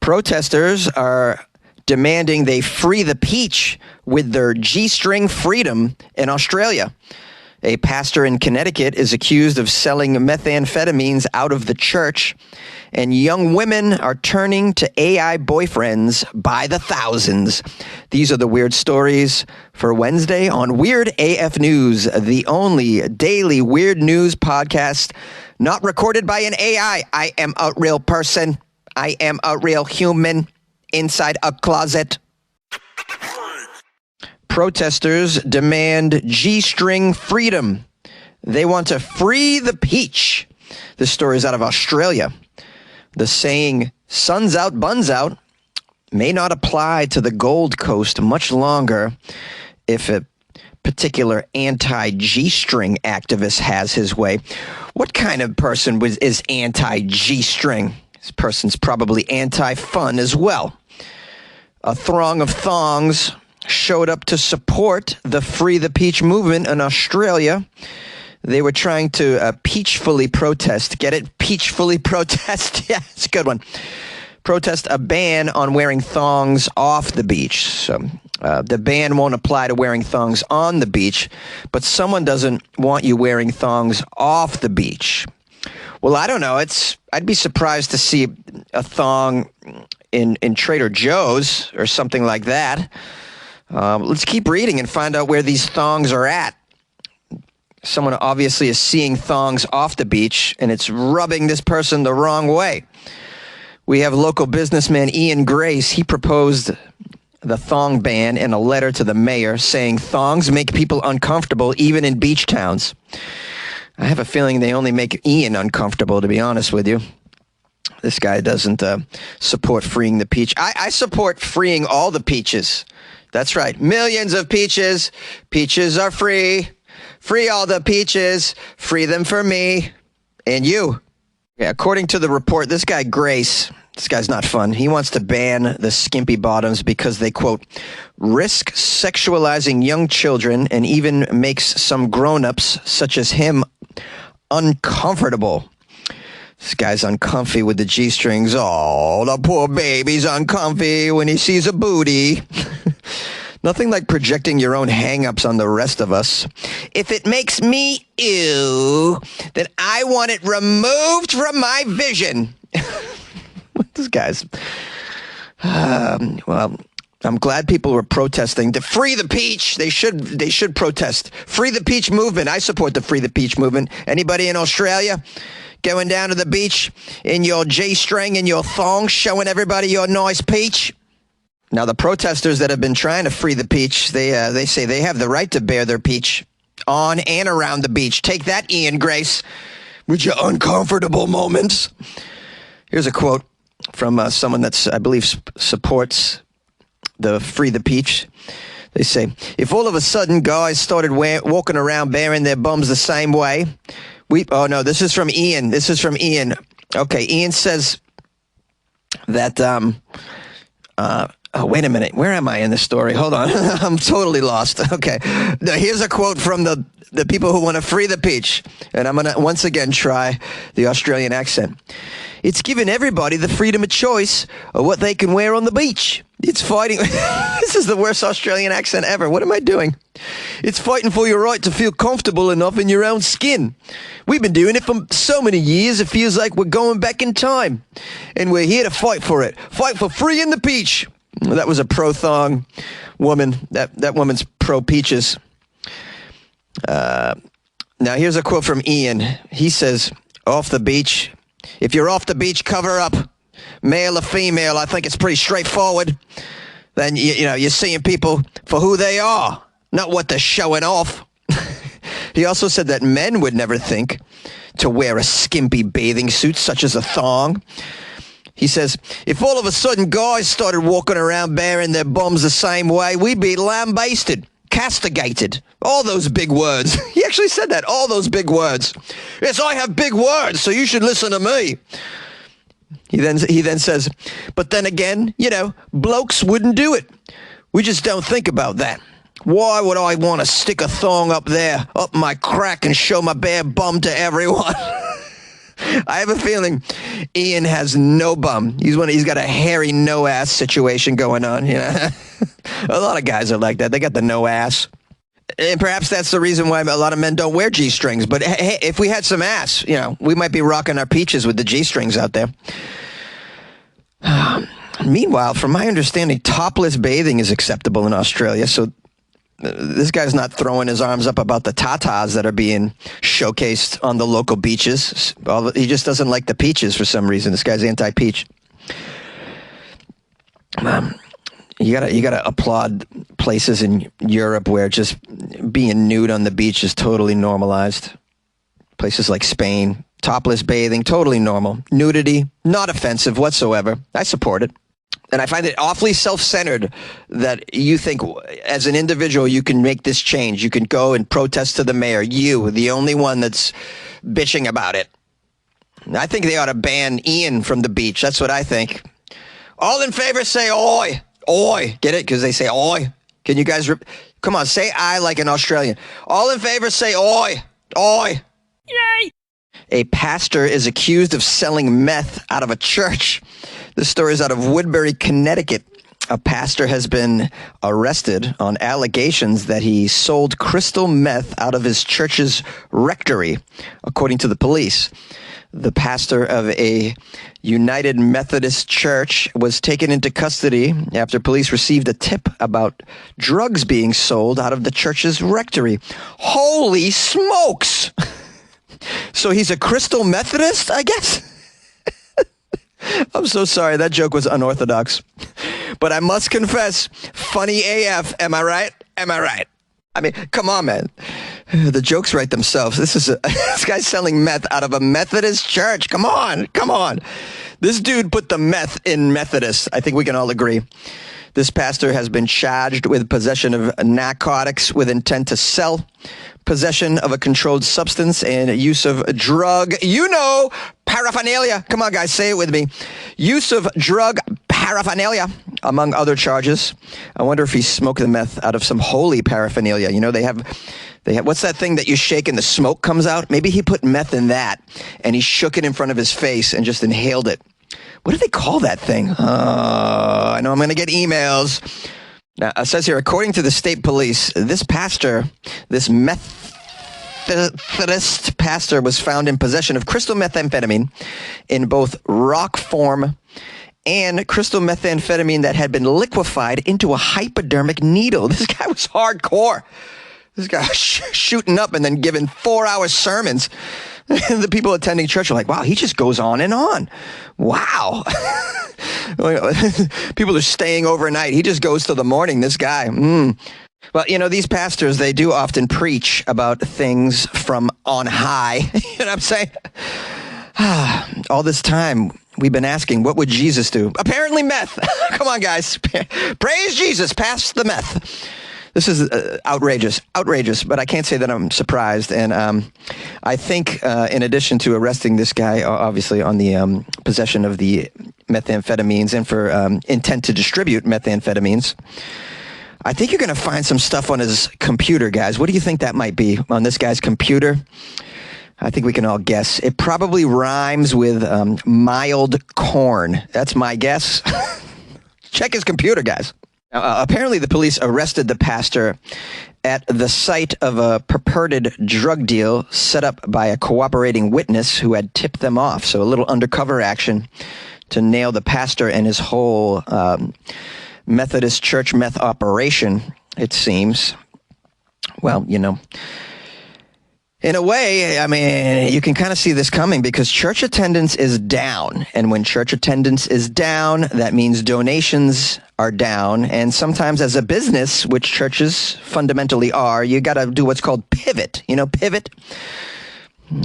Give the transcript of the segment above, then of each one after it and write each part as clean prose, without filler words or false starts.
Protesters are demanding they free the peach with their Gstring Freedom in Australia. A pastor in Connecticut is accused of selling methamphetamines out of the church, and young women are turning to AI boyfriends by the thousands. These are the weird stories for Wednesday on Weird AF News, the only daily weird news podcast not recorded by an AI. I am a real person. I am a real human inside a closet. Protesters demand Gstring Freedom. They want to free the peach. This story is out of Australia. The saying, sun's out, buns out, may not apply to the Gold Coast much longer if a particular anti-G-string activist has his way. What kind of person is anti-G-string? This person's probably anti-fun as well. A throng of thongs showed up to support the Free the Peach movement in Australia. They were trying to peachfully protest. Get it? Peachfully protest. Yeah, it's a good one. Protest a ban on wearing thongs off the beach. So the ban won't apply to wearing thongs on the beach, but someone doesn't want you wearing thongs off the beach. Well, I don't know. I'd be surprised to see a thong in Trader Joe's or something like that. Let's keep reading and find out where these thongs are at. Someone obviously is seeing thongs off the beach, and it's rubbing this person the wrong way. We have local businessman Ian Grace. He proposed the thong ban in a letter to the mayor, saying thongs make people uncomfortable even in beach towns. I have a feeling they only make Ian uncomfortable, to be honest with you. This guy doesn't support freeing the peach. I support freeing all the peaches. That's right. Millions of peaches. Peaches are free. Free all the peaches. Free them for me and you. Yeah, according to the report, this guy Grace, this guy's not fun. He wants to ban the skimpy bottoms because they, quote, risk sexualizing young children and even makes some grown-ups, such as him, uncomfortable. This guy's uncomfy with the G-strings. Oh, the poor baby's uncomfy when he sees a booty. Nothing like projecting your own hang-ups on the rest of us. If it makes me ew, then I want it removed from my vision. This guy's... well, I'm glad people were protesting to free the peach. They should protest. Free the peach movement. I support the free the peach movement. Anybody in Australia going down to the beach in your G-string and your thong, showing everybody your nice peach? Now, the protesters that have been trying to free the peach, they say they have the right to bear their peach on and around the beach. Take that, Ian Grace, with your uncomfortable moments. Here's a quote from someone that's, I believe, supports the Free the Peach. They say, if all of a sudden guys started walking around bearing their bums the same way, oh, no, this is from Ian. This is from Ian. Okay, Ian says that, oh, wait a minute. Where am I in this story? Hold on. I'm totally lost. Okay. Now, here's a quote from the people who want to free the peach. And I'm going to once again try the Australian accent. It's given everybody the freedom of choice of what they can wear on the beach. It's fighting. This is the worst Australian accent ever. What am I doing? It's fighting for your right to feel comfortable enough in your own skin. We've been doing it for so many years, it feels like we're going back in time. And we're here to fight for it. Fight for freeing the peach. That was a pro-thong woman. That woman's pro-peaches. Now, here's a quote from Ian. He says, off the beach. If you're off the beach, cover up. Male or female, I think it's pretty straightforward. Then, you're seeing people for who they are, not what they're showing off. He also said that men would never think to wear a skimpy bathing suit, such as a thong. He says, if all of a sudden guys started walking around bearing their bums the same way, we'd be lambasted, castigated. All those big words. He actually said that, all those big words. Yes, I have big words, so you should listen to me. He then says, but then again, blokes wouldn't do it. We just don't think about that. Why would I want to stick a thong up there, up my crack, and show my bare bum to everyone? I have a feeling Ian has no bum. He's got a hairy no ass situation going on. You know, a lot of guys are like that. They got the no ass. And perhaps that's the reason why a lot of men don't wear G-strings. But hey, if we had some ass, you know, we might be rocking our peaches with the G-strings out there. Meanwhile, from my understanding, topless bathing is acceptable in Australia. So this guy's not throwing his arms up about the tatas that are being showcased on the local beaches. He just doesn't like the peaches for some reason. This guy's anti-peach. You gotta applaud places in Europe where just being nude on the beach is totally normalized. Places like Spain, topless bathing, totally normal. Nudity, not offensive whatsoever. I support it. And I find it awfully self-centered that you think as an individual you can make this change. You can go and protest to the mayor. You, the only one that's bitching about it. I think they ought to ban Ian from the beach. That's what I think. All in favor say oi. Oi. Get it? Because they say oi. Can you guys... Come on, say I like an Australian. All in favor say oi. Oi. Yay. A pastor is accused of selling meth out of a church. This story is out of Woodbury, Connecticut. A pastor has been arrested on allegations that he sold crystal meth out of his church's rectory, according to the police. The pastor of a United Methodist church was taken into custody after police received a tip about drugs being sold out of the church's rectory. Holy smokes! So he's a crystal Methodist, I guess? I'm so sorry. That joke was unorthodox. But I must confess, funny AF. Am I right? Am I right? I mean, come on, man. The jokes write themselves. This guy's selling meth out of a Methodist church. Come on. Come on. This dude put the meth in Methodist. I think we can all agree. This pastor has been charged with possession of narcotics with intent to sell, possession of a controlled substance, and use of drug, paraphernalia. Come on, guys, say it with me. Use of drug paraphernalia, among other charges. I wonder if he smoked the meth out of some holy paraphernalia. You know, they have, what's that thing that you shake and the smoke comes out? Maybe he put meth in that, and he shook it in front of his face and just inhaled it. What do they call that thing? I know I'm going to get emails. Now, it says here, according to the state police, this pastor, this Methodist pastor, was found in possession of crystal methamphetamine in both rock form and crystal methamphetamine that had been liquefied into a hypodermic needle. This guy was hardcore. This guy was shooting up and then giving 4-hour sermons. The people attending church are like, wow, he just goes on and on. Wow. People are staying overnight. He just goes till the morning, this guy. Well, you know, these pastors, they do often preach about things from on high. You know what I'm saying? All this time, we've been asking, what would Jesus do? Apparently meth. Come on, guys. Praise Jesus. Pass the meth. This is outrageous, but I can't say that I'm surprised. And I think in addition to arresting this guy, obviously on the possession of the methamphetamines and for intent to distribute methamphetamines, I think you're going to find some stuff on his computer, guys. What do you think that might be on this guy's computer? I think we can all guess. It probably rhymes with mild corn. That's my guess. Check his computer, guys. Apparently, the police arrested the pastor at the site of a purported drug deal set up by a cooperating witness who had tipped them off. So a little undercover action to nail the pastor and his whole Methodist church meth operation, it seems. Well, you know, in a way, I mean, you can kind of see this coming because church attendance is down. And when church attendance is down, that means donations are down. And sometimes as a business, which churches fundamentally are, you got to do what's called pivot. You know, pivot,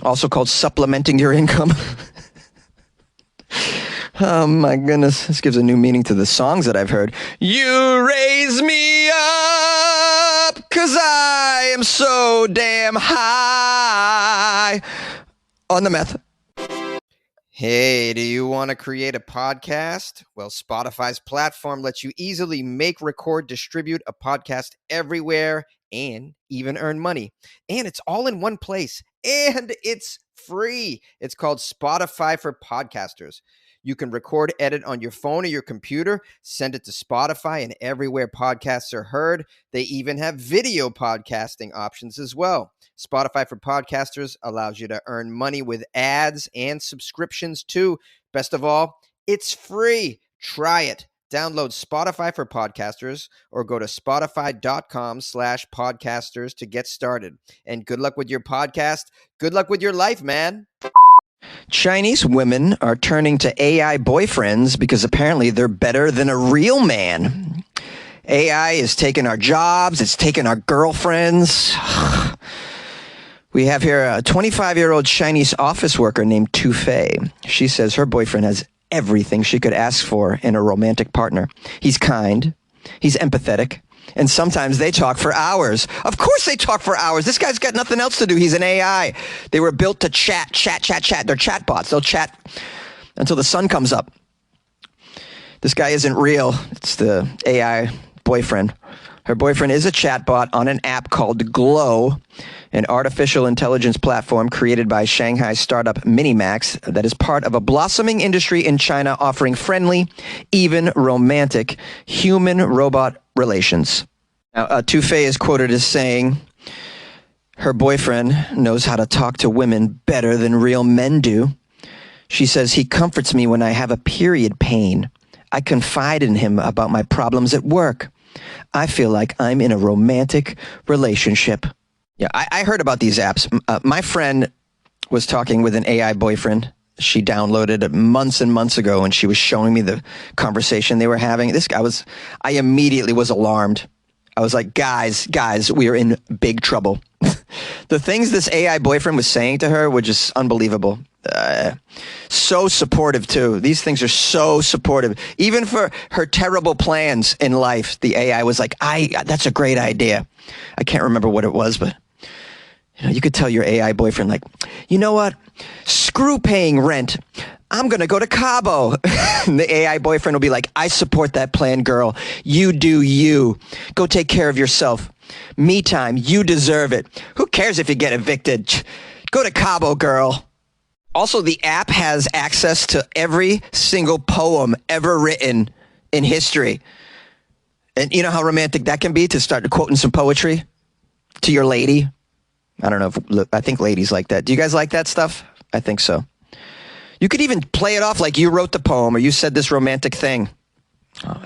also called supplementing your income. Oh, my goodness. This gives a new meaning to the songs that I've heard. You raise me up because I am so damn high on the meth. Hey, do you want to create a podcast? Well, Spotify's platform lets you easily make, record, distribute a podcast everywhere and even earn money. And it's all in one place. And it's free. It's called Spotify for Podcasters. You can record, edit on your phone or your computer, send it to Spotify and everywhere podcasts are heard. They even have video podcasting options as well. Spotify for Podcasters allows you to earn money with ads and subscriptions too. Best of all, it's free. Try it. Download Spotify for Podcasters or go to spotify.com/podcasters to get started. And good luck with your podcast. Good luck with your life, man. Chinese women are turning to AI boyfriends because apparently they're better than a real man. AI is taking our jobs. It's taking our girlfriends. We have here a 25-year-old Chinese office worker named Tu Fei. She says her boyfriend has everything she could ask for in a romantic partner. He's kind. He's empathetic. And sometimes they talk for hours. Of course they talk for hours. This guy's got nothing else to do. He's an AI. They were built to chat. They're chatbots. They'll chat until the sun comes up. This guy isn't real. It's the AI boyfriend. Her boyfriend is a chatbot on an app called Glow, an artificial intelligence platform created by Shanghai startup Minimax that is part of a blossoming industry in China offering friendly, even romantic, human-robot relations. Now, Tu Fei is quoted as saying her boyfriend knows how to talk to women better than real men do. She says, he comforts me when I have a period pain. I confide in him about my problems at work. I feel like I'm in a romantic relationship. Yeah, I heard about these apps. My friend was talking with an AI boyfriend. She downloaded it months and months ago, and she was showing me the conversation they were having. I immediately was alarmed. I was like, guys, we are in big trouble. The things this AI boyfriend was saying to her were just unbelievable. So supportive, too. These things are so supportive. Even for her terrible plans in life, the AI was like, that's a great idea. I can't remember what it was, but you could tell your AI boyfriend, like, you know what? Screw paying rent. I'm going to go to Cabo. And the AI boyfriend will be like, I support that plan, girl. You do you. Go take care of yourself. Me time. You deserve it. Who cares if you get evicted? Go to Cabo, girl. Also, the app has access to every single poem ever written in history. And you know how romantic that can be, to start quoting some poetry to your lady? I don't know. I think ladies like that. Do you guys like that stuff? I think so. You could even play it off like you wrote the poem or you said this romantic thing.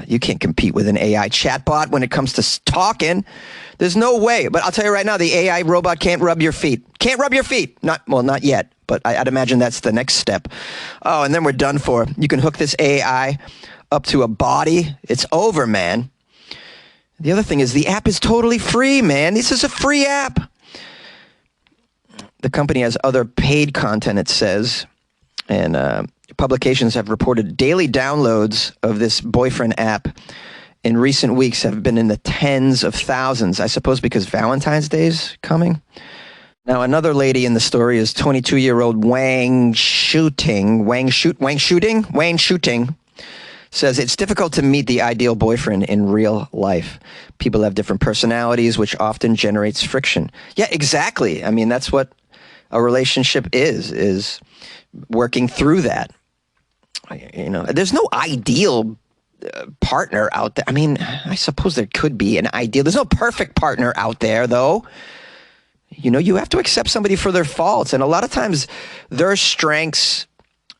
You can't compete with an AI chatbot when it comes to talking. There's no way. But I'll tell you right now, the AI robot can't rub your feet. Can't rub your feet. Not yet. But I'd imagine that's the next step. Oh, and then we're done for. You can hook this AI up to a body. It's over, man. The other thing is the app is totally free, man. This is a free app. The company has other paid content, it says. And publications have reported daily downloads of this boyfriend app in recent weeks have been in the tens of thousands, I suppose because Valentine's Day's coming. Now, another lady in the story is 22-year-old Wang Shooting, says it's difficult to meet the ideal boyfriend in real life. People have different personalities, which often generates friction. Yeah, exactly. I mean, that's what a relationship is working through that. There's no ideal partner out there. I mean, I suppose there could be an ideal. There's no perfect partner out there, though. You have to accept somebody for their faults. And a lot of times their strengths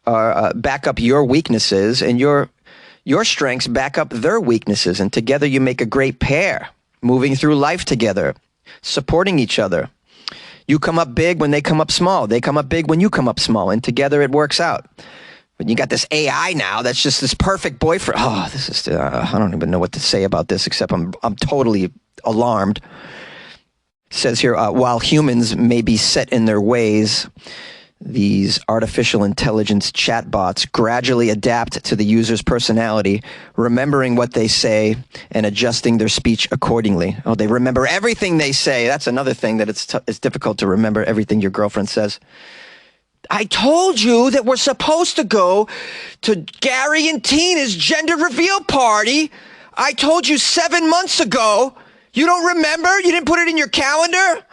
back up your weaknesses, and your strengths back up their weaknesses. And together you make a great pair, moving through life together, supporting each other. You come up big when they come up small. They come up big when you come up small. And together it works out. But you got this AI now that's just this perfect boyfriend. Oh, this is, I don't even know what to say about this, except I'm totally alarmed. It says here, while humans may be set in their ways, these artificial intelligence chatbots gradually adapt to the user's personality, remembering what they say and adjusting their speech accordingly. Oh, they remember everything they say. That's another thing that it's difficult to remember everything your girlfriend says. I told you that we're supposed to go to Gary and Tina's gender reveal party. I told you 7 months ago. You don't remember? You didn't put it in your calendar?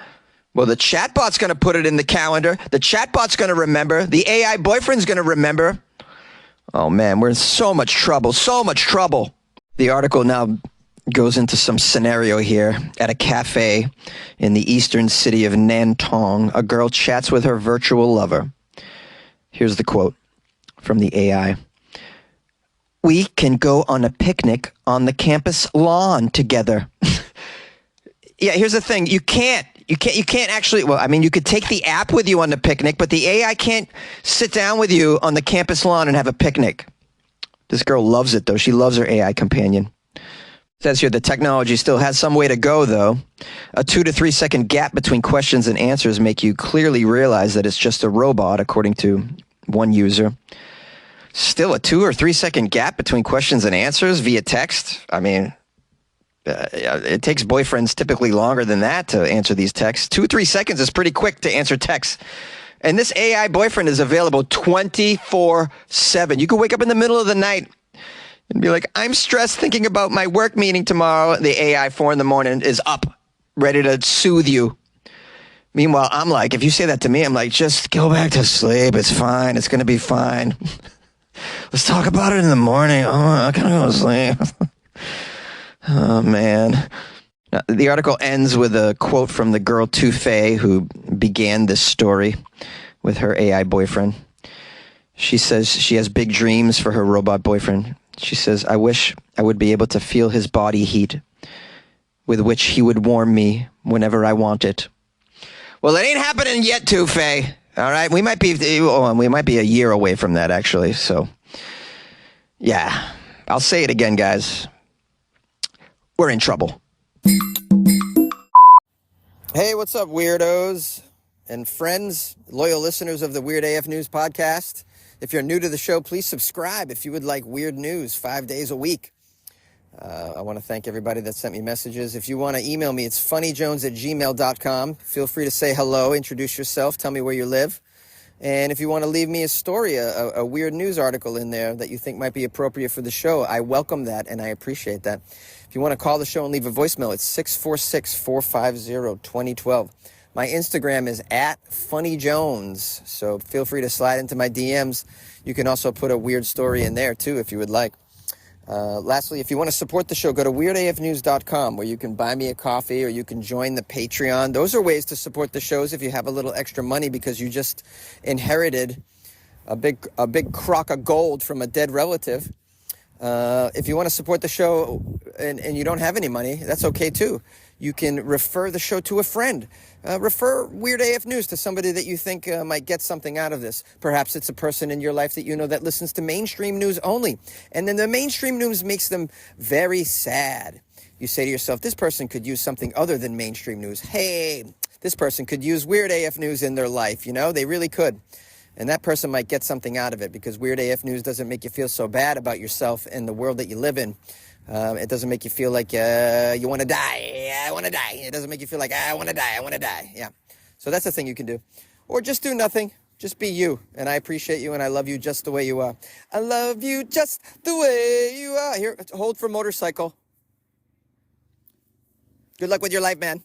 Well, the chatbot's going to put it in the calendar. The chatbot's going to remember. The AI boyfriend's going to remember. Oh, man, we're in so much trouble, so much trouble. The article now goes into some scenario here. At a cafe in the eastern city of Nantong, a girl chats with her virtual lover. Here's the quote from the AI. We can go on a picnic on the campus lawn together. Yeah, here's the thing. You can't actually, well, I mean, you could take the app with you on the picnic, but the AI can't sit down with you on the campus lawn and have a picnic. This girl loves it, though. She loves her AI companion. It says here the technology still has some way to go, though. A 2 to 3 second gap between questions and answers make you clearly realize that it's just a robot, according to one user. Still a 2 or 3 second gap between questions and answers via text? I mean, it takes boyfriends typically longer than that to answer these texts. 2-3 seconds is pretty quick to answer texts. And this AI boyfriend is available 24/7. You could wake up in the middle of the night and be like, I'm stressed thinking about my work meeting tomorrow. The AI 4 a.m. is up, ready to soothe you. Meanwhile, I'm like, if you say that to me, I'm like, just go back to sleep. It's fine. It's going to be fine. Let's talk about it in the morning. Oh, I gotta go to sleep. Oh, man. Now, the article ends with a quote from the girl Tufei, who began this story with her AI boyfriend. She says she has big dreams for her robot boyfriend. She says, I wish I would be able to feel his body heat with which he would warm me whenever I want it. Well, it ain't happening yet, Tufei. All right, we might be a year away from that, actually. So, yeah, I'll say it again, guys. We're in trouble. Hey, what's up, weirdos and friends, loyal listeners of the Weird AF News podcast? If you're new to the show, please subscribe if you would like weird news 5 days a week. I want to thank everybody that sent me messages. If you want to email me, it's funnyjones@gmail.com. Feel free to say hello, introduce yourself, tell me where you live. And if you want to leave me a story, a weird news article in there that you think might be appropriate for the show, I welcome that and I appreciate that. If you want to call the show and leave a voicemail, it's 646-450-2012. My Instagram is @funnyjones, so feel free to slide into my DMs. You can also put a weird story in there, too, if you would like. Lastly, if you want to support the show, go to weirdafnews.com, where you can buy me a coffee or you can join the Patreon. Those are ways to support the shows if you have a little extra money because you just inherited a big crock of gold from a dead relative. If you want to support the show and you don't have any money, that's okay too. You can refer the show to a friend. Refer Weird AF News to somebody that you think might get something out of this. Perhaps it's a person in your life that you know that listens to mainstream news only. And then the mainstream news makes them very sad. You say to yourself, this person could use something other than mainstream news. Hey, this person could use Weird AF News in their life. You know, they really could. And that person might get something out of it because Weird AF News doesn't make you feel so bad about yourself and the world that you live in. It doesn't make you feel like you want to die. I want to die. It doesn't make you feel like I want to die. I want to die. Yeah. So that's the thing you can do. Or just do nothing. Just be you. And I appreciate you and I love you just the way you are. I love you just the way you are. Here, hold for motorcycle. Good luck with your life, man.